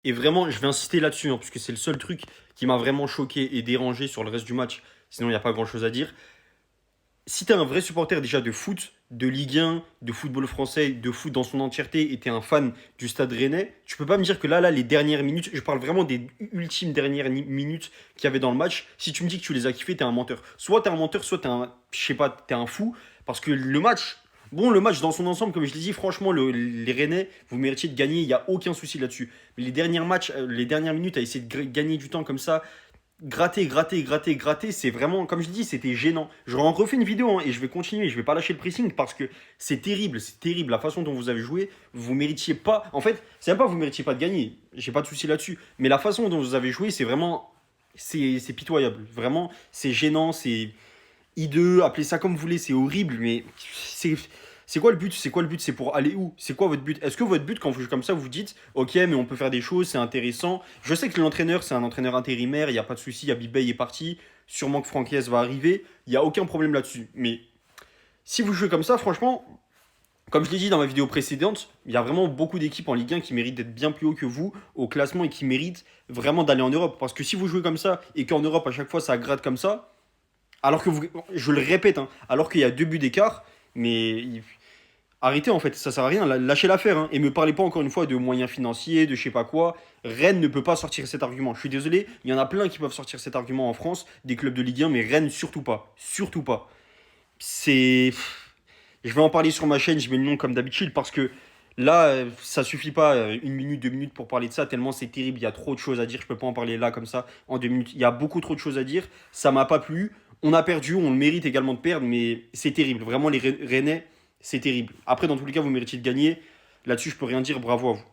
Et vraiment, je vais insister là-dessus, hein, parce que c'est le seul truc qui m'a vraiment choqué et dérangé sur le reste du match. Sinon, il n'y a pas grand-chose à dire. Si t'es un vrai supporter déjà de foot, de Ligue 1, de football français, de foot dans son entièreté, et t'es un fan du Stade Rennais, tu peux pas me dire que là, les dernières minutes, je parle vraiment des ultimes dernières minutes qu'il y avait dans le match. Si tu me dis que tu les as kiffées, t'es un menteur. Soit t'es un menteur, soit t'es un, je sais pas, t'es un fou, parce que le match, bon, le match dans son ensemble, comme je l'ai dit, franchement, les Rennais, vous méritiez de gagner, il y a aucun souci là-dessus. Mais les derniers matchs, les dernières minutes, à essayer de gagner du temps comme ça, gratter, c'est vraiment, comme je dis, c'était gênant. J'aurais en refait une vidéo, hein, et je vais continuer, je vais pas lâcher le pressing parce que c'est terrible. La façon dont vous avez joué, vous méritiez pas. En fait, c'est même pas vous méritiez pas de gagner, j'ai pas de souci là-dessus. Mais la façon dont vous avez joué, c'est vraiment. C'est pitoyable. Vraiment, c'est gênant, c'est hideux, appelez ça comme vous voulez, c'est horrible, mais c'est quoi le but? C'est quoi le but? C'est pour aller où? C'est quoi votre but? Est-ce que votre but, quand vous jouez comme ça, vous vous dites, ok, mais on peut faire des choses, c'est intéressant. Je sais que l'entraîneur, c'est un entraîneur intérimaire, il n'y a pas de souci, Abibay est parti, sûrement que Franquies va arriver, il n'y a aucun problème là-dessus. Mais si vous jouez comme ça, franchement, comme je l'ai dit dans ma vidéo précédente, il y a vraiment beaucoup d'équipes en Ligue 1 qui méritent d'être bien plus haut que vous au classement et qui méritent vraiment d'aller en Europe. Parce que si vous jouez comme ça et qu'en Europe, à chaque fois, ça gratte comme ça, alors que vous, je le répète, hein, alors qu'il y a 2 buts d'écart, mais arrêtez en fait, ça sert à rien, lâchez l'affaire. Hein, et me parlez pas encore une fois de moyens financiers, de je sais pas quoi. Rennes ne peut pas sortir cet argument. Je suis désolé, il y en a plein qui peuvent sortir cet argument en France, des clubs de Ligue 1, mais Rennes surtout pas. Surtout pas. C'est. Je vais en parler sur ma chaîne, je mets le nom comme d'habitude parce que là, ça suffit pas 1 minute, 2 minutes pour parler de ça, tellement c'est terrible, il y a trop de choses à dire, je peux pas en parler là comme ça en 2 minutes. Il y a beaucoup trop de choses à dire, ça m'a pas plu. On a perdu, on le mérite également de perdre, mais c'est terrible. Vraiment, les Rennais, c'est terrible. Après, dans tous les cas, vous méritez de gagner. Là-dessus, je peux rien dire, bravo à vous.